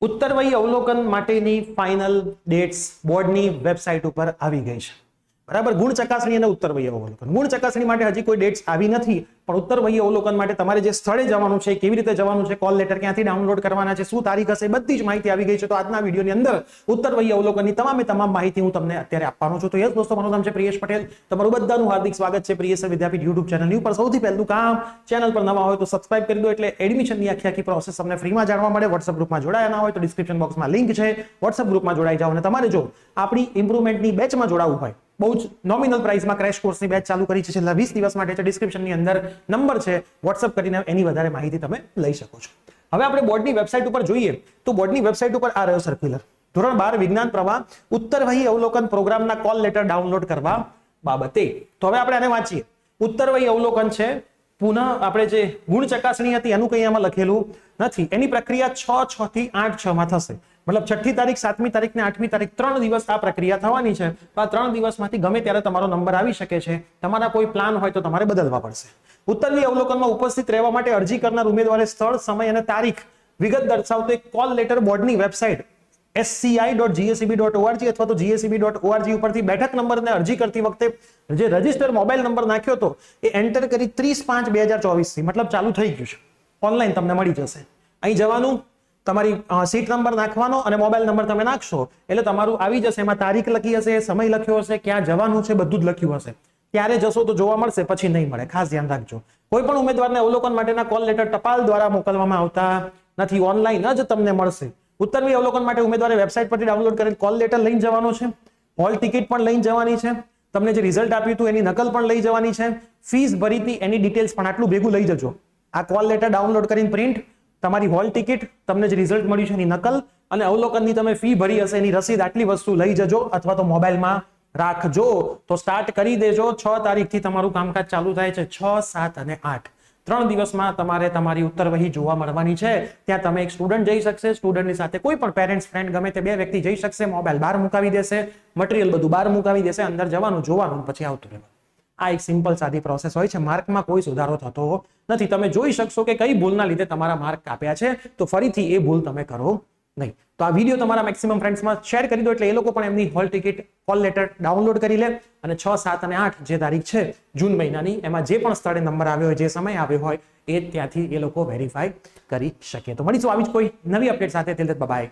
ઉત્તરવયી અવલોકન માટેની final dates બોર્ડની વેબસાઇટ ઉપર આવી ગઈ છે. બરાબર. ગુણ ચકાસણી અને ઉત્તરવયી અવલોકન. ગુણ ચકાસણી માટે હજી કોઈ ડેટ્સ આવી નથી, પણ ઉત્તરવયી અવલોકન માટે તમારે જે સ્થળે જવાનું છે, કેવી રીતે જવાનું છે, કોલ લેટર ક્યાંથી ડાઉનલોડ કરવાના છે, શું તારીખ હશે, બધી જ માહિતી આવી ગઈ છે. તો આજના વિડીયોની અંદર ઉત્તરવયી અવલોકનની તમામ માહિતી હું તમને અત્યારે આપવાનો છું. તો યસ દોસ્તો, મારું નામ છે પ્રિયેશ પટેલ. તમારું બધાનું હાર્દિક સ્વાગત છે પ્રિયેશ વિદ્યાપીઠ યુટ્યુબ ચેનલની ઉપર. સૌથી પહેલું કામ, ચેનલ પર નવા હોય તો સબસ્ક્રાઇબ કરી દો, એટલે એડમિશનની આખી પ્રોસેસ તમને ફ્રીમાં જાણવા મળે. WhatsApp ગ્રુપમાં જોડાયા ના હોય તો ડિસ્ક્રિપ્શન બોક્સમાં લિંક છે, WhatsApp ગ્રુપમાં જોડાઈ જાઓ. અને તમારે જો આપણી ઇમ્પ્રુવમેન્ટની બેચમાં જોડાવવું હોય, બહુ જ નોમિનલ પ્રાઇસમાં ક્રેશ કોર્સની બેચ ચાલુ કરી છે, છેલ્લા 20 દિવસ માટે છે. ડિસ્ક્રિપ્શનની અંદર નંબર છે, WhatsApp કરીને એની વધારે માહિતી તમે લઈ શકો છો. હવે આપણે બોર્ડની વેબસાઇટ ઉપર જોઈએ તો બોર્ડની વેબસાઇટ ઉપર આ રહ્યો સર્ક્યુલર. ધોરણ 12 વિજ્ઞાન પ્રવાહ ઉત્તરવયી અવલોકન પ્રોગ્રામના કોલ લેટર ડાઉનલોડ કરવા બાબતે. તો હવે આપણે આને વાંચીએ. ઉત્તરવયી અવલોકન છે, પુનઃ આપણે જે ગુણ ચકાસણી હતી એનું કંઈ આમાં લખેલું નથી. એની પ્રક્રિયા 6/6 થી 8/6 માં થશે. મતલબ 6મી તારીખ, 7મી તારીખ ને 8મી તારીખ 3 દિવસ આ પ્રક્રિયા થવાની છે. તો આ 3 દિવસમાંથી ગમે ત્યારે તમારો નંબર આવી શકે છે. તમારા કોઈ પ્લાન હોય તો તમારે બદલવા પડશે. ઉત્તરવયી અવલોકનમાં ઉપસ્થિત રહેવા માટે અરજી કરનાર ઉમેદવારે સ્થળ, સમય અને તારીખ વિગત દર્શાવતો એક કોલ લેટર બોર્ડની વેબસાઇટ sci.gseb.org અથવા તો gseb.org ઉપરથી બેઠક નંબરને અરજી કરતી વખતે જે રજિસ્ટર મોબાઈલ નંબર નાખ્યો હતો એ એન્ટર કરી 30/5/2024 થી, મતલબ ચાલુ થઈ ગયું છે, ઓનલાઈન તમને મળી જશે. અહીં જવાનું, તમારી સીટ નંબર નાખવાનો અને મોબાઈલ નંબર તમે નાખશો એટલે તમારું આવી જશે. એમાં તારીખ લખી હશે, સમય લખ્યો હશે, ક્યાં જવાનું છે બધું જ લખ્યું હશે. ત્યારે જશો તો જોવા મળશે, પછી નહીં મળે, ખાસ ધ્યાન રાખજો. કોઈ પણ ઉમેદવારને અવલોકન માટેના કોલ લેટર ટપાલ દ્વારા મોકલવામાં આવતા નથી, ઓનલાઈન જ તમને મળશે. ઉત્તરવયી અવલોકન માટે ઉમેદવારે વેબસાઇટ પરથી ડાઉનલોડ કરેલ કોલ લેટર લઈને જવાનો છે. હોલ ટિકિટ પણ લઈને જવાની છે. તમને જે રિઝલ્ટ આપ્યું હતું એની નકલ પણ લઈ જવાની છે. ફીસ ભરી હતી એની ડિટેલ્સ પણ આટલું ભેગું લઈ જજો. આ કોલ લેટર ડાઉનલોડ કરીને પ્રિન્ટ, તમારી હોલ ટિકિટ, તમને જે રિઝલ્ટ મળ્યું છે એની નકલ અને અવલોકનની તમે ફી ભરી હશે એની રસીદ, આટલી વસ્તુ લઈ જજો અથવા તો મોબાઈલમાં રાખજો. તો સ્ટાર્ટ કરી દેજો. 6 તારીખથી તમારું કામકાજ ચાલુ થાય છે. 6, 7 અને 8 3 દિવસમાં તમારે તમારી ઉત્તરવયી જોવા મળવાની છે. ત્યાં તમે એક સ્ટુડન્ટ જઈ શકશે, સ્ટુડન્ટની સાથે કોઈ પણ પેરેન્ટ્સ, ફ્રેન્ડ ગમે તે 2 વ્યક્તિ જઈ શકશે. મોબાઈલ બહાર મુકાવી દેશે, મટીરિયલ બધું બહાર મુકાવી દેશે, અંદર જવાનું, જોવાનું, પછી આવતું રહેવાનું. આ એક સિમ્પલ સાદી પ્રોસેસ હોય છે. માર્કમાં કોઈ સુધારો થતો નથી. તમે જોઈ શકશો કે કઈ ભૂલના લીધે તમારા માર્ક કાપ્યા છે, તો ફરીથી એ ભૂલ તમે કરો નહીં. તો આ વિડીયો તમારા મેક્સિમમ ફ્રેન્ડ્સમાં શેર કરી દો, એટલે એ લોકો પણ એમની hall ticket, call letter download કરી લે અને 6, 7 અને 8 જે તારીખ છે જૂન મહિનાની, એમાં જે પણ સ્થળે નંબર આવ્યો હોય, જે સમય આવ્યો હોય, એ ત્યાંથી એ લોકો વેરીફાઈ કરી શકે. તો મળીશું આવી જ કોઈ નવી અપડેટ સાથે. બાય.